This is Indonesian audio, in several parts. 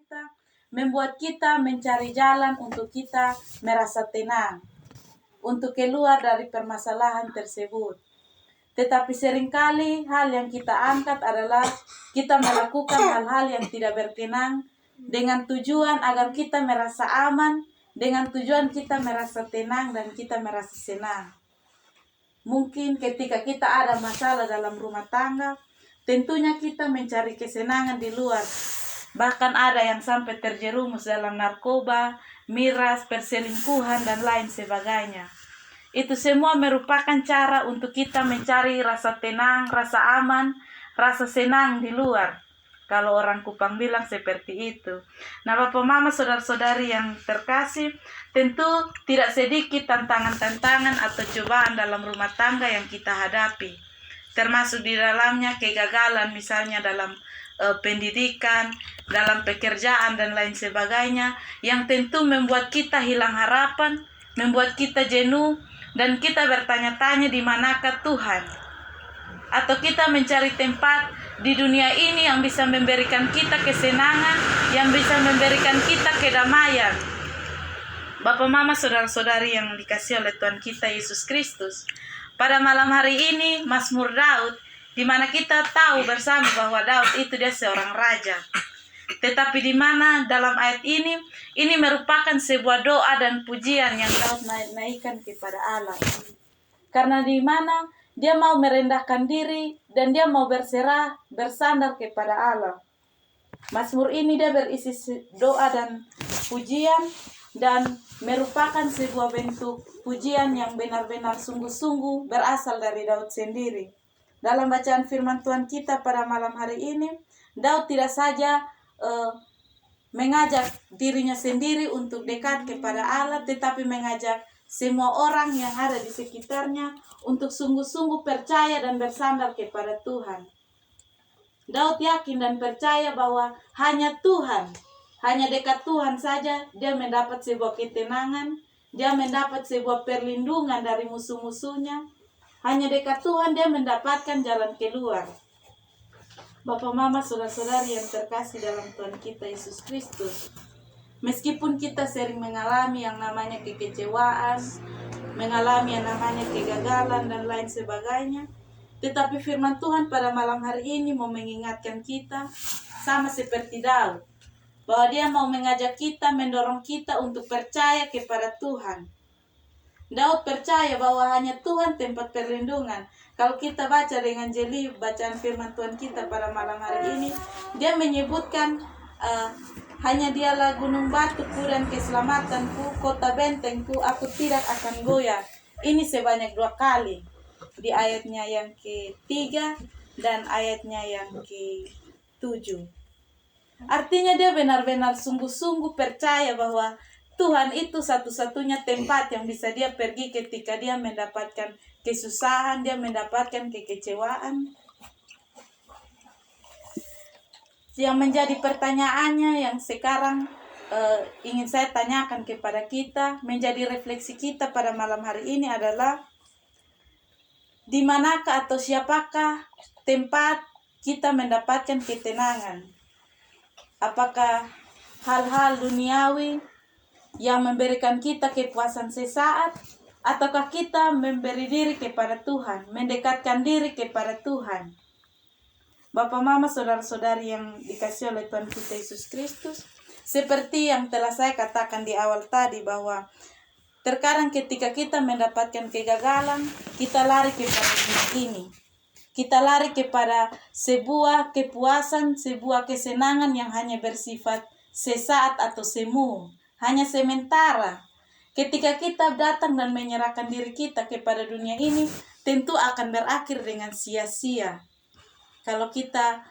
kita, membuat kita mencari jalan untuk kita merasa tenang, untuk keluar dari permasalahan tersebut. Tetapi seringkali hal yang kita angkat adalah kita melakukan hal-hal yang tidak berkenan dengan tujuan agar kita merasa aman, dengan tujuan kita merasa tenang dan kita merasa senang. Mungkin ketika kita ada masalah dalam rumah tangga, tentunya kita mencari kesenangan di luar. Bahkan ada yang sampai terjerumus dalam narkoba, miras, perselingkuhan, dan lain sebagainya. Itu semua merupakan cara untuk kita mencari rasa tenang, rasa aman, rasa senang di luar. Kalau orang Kupang bilang seperti itu. Nah, Bapak Mama, saudara-saudari yang terkasih, tentu tidak sedikit tantangan-tantangan atau cobaan dalam rumah tangga yang kita hadapi. Termasuk di dalamnya kegagalan, misalnya dalam pendidikan, dalam pekerjaan, dan lain sebagainya, yang tentu membuat kita hilang harapan, membuat kita jenuh, dan kita bertanya-tanya di manakah Tuhan. Atau kita mencari tempat di dunia ini yang bisa memberikan kita kesenangan, yang bisa memberikan kita kedamaian. Bapak Mama, saudara-saudari yang dikasihi oleh Tuhan kita Yesus Kristus, pada malam hari ini Mazmur Daud, di mana kita tahu bersama bahwa Daud itu dia seorang raja. Tetapi di mana dalam ayat ini merupakan sebuah doa dan pujian yang Daud naikkan kepada Allah. Karena di mana dia mau merendahkan diri dan dia mau berserah, bersandar kepada Allah. Mazmur ini dia berisi doa dan pujian dan merupakan sebuah bentuk pujian yang benar-benar sungguh-sungguh berasal dari Daud sendiri. Dalam bacaan firman Tuhan kita pada malam hari ini, Daud tidak saja mengajak dirinya sendiri untuk dekat kepada Allah, tetapi mengajak semua orang yang ada di sekitarnya untuk sungguh-sungguh percaya dan bersandar kepada Tuhan. Daud yakin dan percaya bahwa hanya Tuhan, hanya dekat Tuhan saja dia mendapat sebuah ketenangan, dia mendapat sebuah perlindungan dari musuh-musuhnya. Hanya dekat Tuhan dia mendapatkan jalan keluar. Bapak Mama, saudara-saudari yang terkasih dalam Tuhan kita Yesus Kristus, meskipun kita sering mengalami yang namanya kekecewaan, mengalami yang namanya kegagalan dan lain sebagainya, tetapi firman Tuhan pada malam hari ini mau mengingatkan kita sama seperti Daud, bahwa dia mau mengajak kita, mendorong kita untuk percaya kepada Tuhan. Daud percaya bahwa hanya Tuhan tempat perlindungan. Kalau kita baca dengan jeli bacaan firman Tuhan kita pada malam hari ini, dia menyebutkan hanya dialah gunung batuku dan keselamatanku, kota bentengku, aku tidak akan goyah. Ini sebanyak 2 kali. Di ayatnya yang ke-3 dan ayatnya yang ke-7. Artinya dia benar-benar sungguh-sungguh percaya bahwa Tuhan itu satu-satunya tempat yang bisa dia pergi ketika dia mendapatkan kesusahan, dia mendapatkan kekecewaan. Yang menjadi pertanyaannya yang sekarang ingin saya tanyakan kepada kita, menjadi refleksi kita pada malam hari ini adalah, di manakah atau siapakah tempat kita mendapatkan ketenangan? Apakah hal-hal duniawi yang memberikan kita kepuasan sesaat, ataukah kita memberi diri kepada Tuhan, mendekatkan diri kepada Tuhan? Bapak Mama, saudara-saudari yang dikasihi oleh Tuhan kita Yesus Kristus, seperti yang telah saya katakan di awal tadi, bahwa terkadang ketika kita mendapatkan kegagalan, kita lari kepada dunia ini. Kita lari kepada sebuah kepuasan, sebuah kesenangan yang hanya bersifat sesaat atau semu, hanya sementara. Ketika kita datang dan menyerahkan diri kita kepada dunia ini, tentu akan berakhir dengan sia-sia. Kalau kita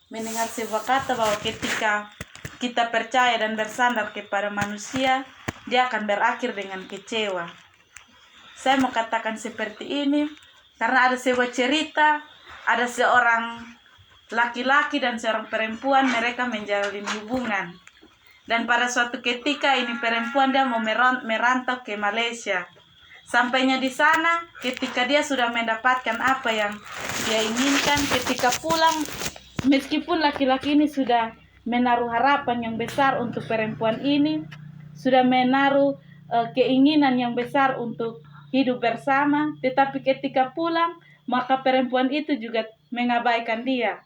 mendengar sebuah kata bahwa ketika kita percaya dan bersandar kepada manusia, dia akan berakhir dengan kecewa. Saya mau katakan seperti ini karena ada sebuah cerita, ada seorang laki-laki dan seorang perempuan, mereka menjalin hubungan. Dan pada suatu ketika ini perempuan dia mau merantau ke Malaysia. Sampainya di sana, ketika dia sudah mendapatkan apa yang dia inginkan, ketika pulang, meskipun laki-laki ini sudah menaruh harapan yang besar untuk perempuan ini, sudah menaruh keinginan yang besar untuk hidup bersama, tetapi ketika pulang, maka perempuan itu juga mengabaikan dia.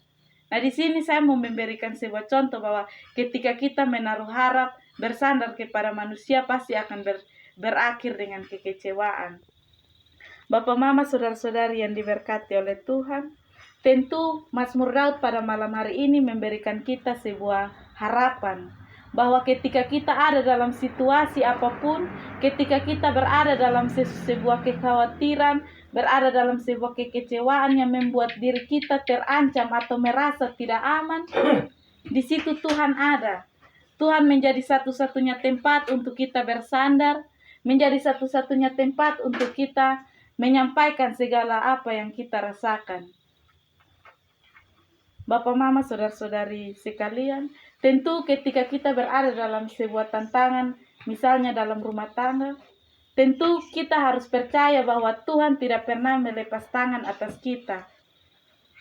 Nah, di sini saya mau memberikan sebuah contoh bahwa ketika kita menaruh harap bersandar kepada manusia pasti akan berakhir dengan kekecewaan. Bapak, Mama, saudara-saudari yang diberkati oleh Tuhan, tentu Mazmur Daud pada malam hari ini memberikan kita sebuah harapan bahwa ketika kita ada dalam situasi apapun, ketika kita berada dalam sebuah kekhawatiran, berada dalam sebuah kekecewaan yang membuat diri kita terancam atau merasa tidak aman, di situ Tuhan ada. Tuhan menjadi satu-satunya tempat untuk kita bersandar, menjadi satu-satunya tempat untuk kita menyampaikan segala apa yang kita rasakan. Bapak, Mama, saudara-saudari sekalian, tentu ketika kita berada dalam sebuah tantangan, misalnya dalam rumah tangga, tentu kita harus percaya bahwa Tuhan tidak pernah melepas tangan atas kita.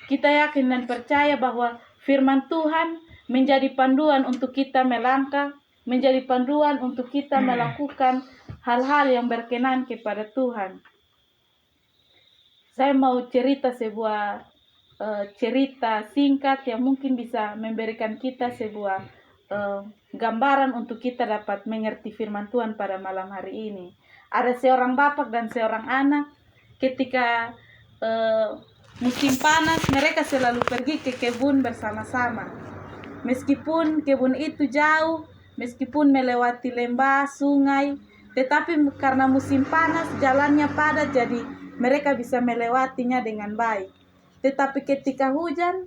Kita yakin dan percaya bahwa firman Tuhan menjadi panduan untuk kita melangkah, menjadi panduan untuk kita melakukan hal-hal yang berkenan kepada Tuhan. Saya mau cerita sebuah cerita singkat yang mungkin bisa memberikan kita sebuah gambaran untuk kita dapat mengerti firman Tuhan pada malam hari ini. Ada seorang bapak dan seorang anak, ketika musim panas mereka selalu pergi ke kebun bersama-sama. Meskipun kebun itu jauh, meskipun melewati lembah, sungai, tetapi karena musim panas jalannya padat, jadi mereka bisa melewatinya dengan baik. Tetapi ketika hujan,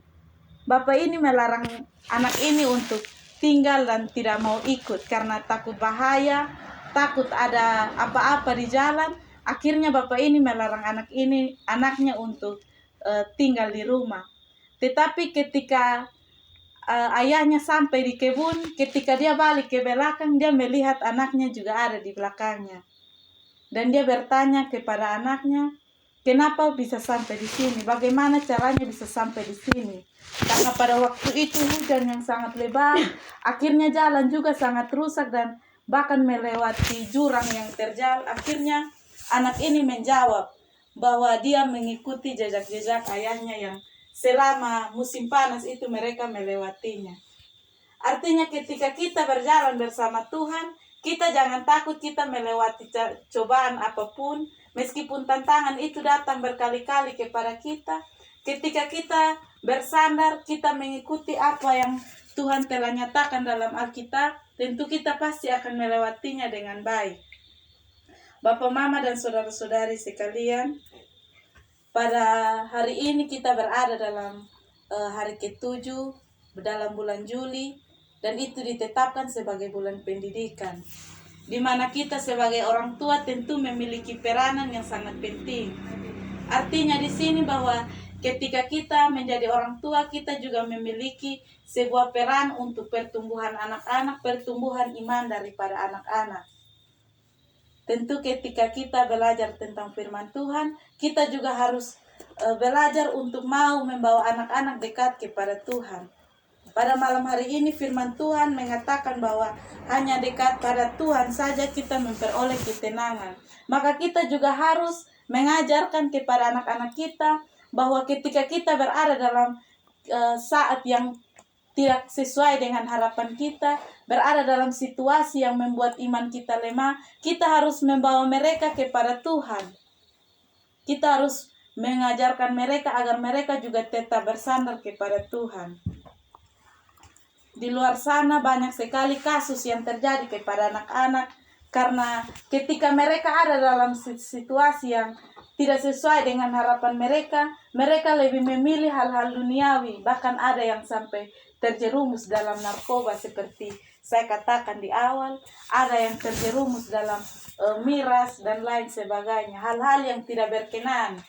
bapak ini melarang anak ini untuk tinggal dan tidak mau ikut karena takut bahaya, takut ada apa-apa di jalan. Akhirnya bapak ini melarang anaknya untuk tinggal di rumah. Tetapi ketika ayahnya sampai di kebun, ketika dia balik ke belakang, dia melihat anaknya juga ada di belakangnya. Dan dia bertanya kepada anaknya, kenapa bisa sampai di sini? Bagaimana caranya bisa sampai di sini? Karena pada waktu itu hujan yang sangat lebat, akhirnya jalan juga sangat rusak dan bahkan melewati jurang yang terjal. Akhirnya anak ini menjawab bahwa dia mengikuti jejak-jejak ayahnya yang selama musim panas itu mereka melewatinya. Artinya ketika kita berjalan bersama Tuhan, kita jangan takut kita melewati cobaan apapun, meskipun tantangan itu datang berkali-kali kepada kita. Ketika kita bersandar, kita mengikuti apa yang Tuhan telah nyatakan dalam Alkitab, tentu kita pasti akan melewatinya dengan baik. Bapak, Mama, dan saudara-saudari sekalian, pada hari ini kita berada dalam hari ke-7 dalam bulan Juli, dan itu ditetapkan sebagai bulan pendidikan, di mana kita sebagai orang tua tentu memiliki peranan yang sangat penting. Artinya di sini bahwa ketika kita menjadi orang tua, kita juga memiliki sebuah peran untuk pertumbuhan anak-anak, pertumbuhan iman daripada anak-anak. Tentu ketika kita belajar tentang firman Tuhan, kita juga harus belajar untuk mau membawa anak-anak dekat kepada Tuhan. Pada malam hari ini firman Tuhan mengatakan bahwa hanya dekat pada Tuhan saja kita memperoleh ketenangan. Maka kita juga harus mengajarkan kepada anak-anak kita bahwa ketika kita berada dalam saat yang tidak sesuai dengan harapan kita, berada dalam situasi yang membuat iman kita lemah, kita harus membawa mereka kepada Tuhan. Kita harus mengajarkan mereka agar mereka juga tetap bersandar kepada Tuhan. Di luar sana banyak sekali kasus yang terjadi kepada anak-anak karena ketika mereka ada dalam situasi yang tidak sesuai dengan harapan mereka, mereka lebih memilih hal-hal duniawi. Bahkan ada yang sampai terjerumus dalam narkoba seperti saya katakan di awal, ada yang terjerumus dalam miras dan lain sebagainya, hal-hal yang tidak berkenan.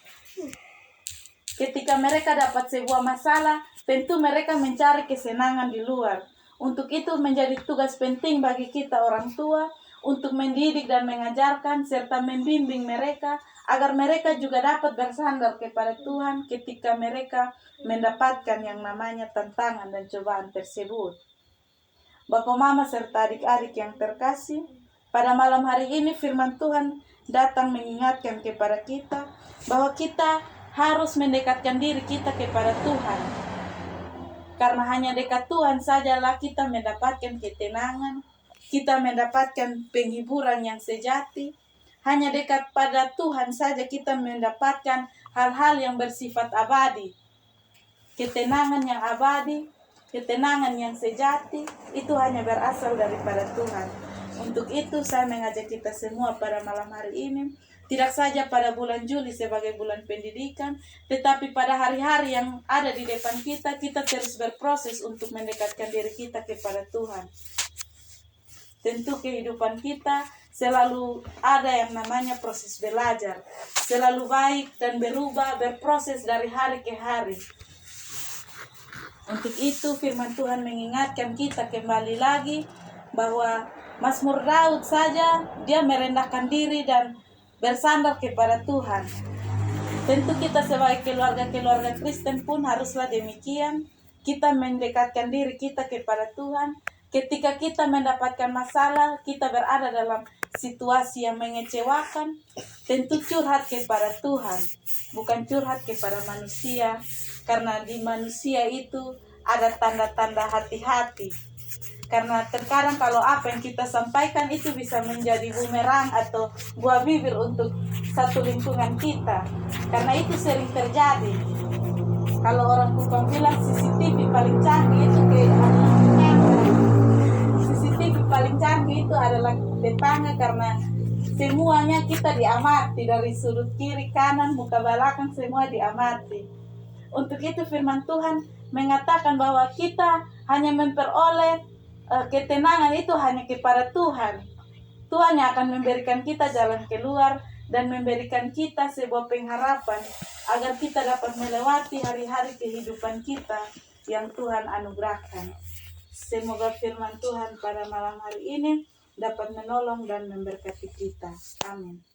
Ketika mereka dapat sebuah masalah, tentu mereka mencari kesenangan di luar. Untuk itu menjadi tugas penting bagi kita orang tua untuk mendidik dan mengajarkan serta membimbing mereka agar mereka juga dapat bersandar kepada Tuhan ketika mereka mendapatkan yang namanya tantangan dan cobaan tersebut. Bapak Mama serta adik-adik yang terkasih, pada malam hari ini firman Tuhan datang mengingatkan kepada kita bahwa kita harus mendekatkan diri kita kepada Tuhan. Karena hanya dekat Tuhan sajalah kita mendapatkan ketenangan, kita mendapatkan penghiburan yang sejati. Hanya dekat pada Tuhan saja kita mendapatkan hal-hal yang bersifat abadi. Ketenangan yang abadi, ketenangan yang sejati, itu hanya berasal daripada Tuhan. Untuk itu saya mengajak kita semua pada malam hari ini, tidak saja pada bulan Juli sebagai bulan pendidikan, tetapi pada hari-hari yang ada di depan kita, kita terus berproses untuk mendekatkan diri kita kepada Tuhan. Tentu kehidupan kita selalu ada yang namanya proses belajar, selalu baik dan berubah, berproses dari hari ke hari. Untuk itu firman Tuhan mengingatkan kita kembali lagi bahwa Mazmur Daud saja dia merendahkan diri dan bersandar kepada Tuhan. Tentu kita sebagai keluarga-keluarga Kristen pun haruslah demikian. Kita mendekatkan diri kita kepada Tuhan. Ketika kita mendapatkan masalah, kita berada dalam situasi yang mengecewakan, tentu curhat kepada Tuhan, bukan curhat kepada manusia. Karena di manusia itu ada tanda-tanda hati-hati. Karena terkadang kalau apa yang kita sampaikan itu bisa menjadi bumerang atau buah bibir untuk satu lingkungan kita. Karena itu sering terjadi. Kalau orang bukan bilang CCTV paling canggih itu CCTV paling canggih itu adalah tetangga, karena semuanya kita diamati dari sudut kiri, kanan, muka belakang, semua diamati. Untuk itu firman Tuhan mengatakan bahwa kita hanya memperoleh ketenangan itu hanya kepada Tuhan. Tuhan yang akan memberikan kita jalan keluar dan memberikan kita sebuah pengharapan agar kita dapat melewati hari-hari kehidupan kita yang Tuhan anugerahkan. Semoga firman Tuhan pada malam hari ini dapat menolong dan memberkati kita. Amin.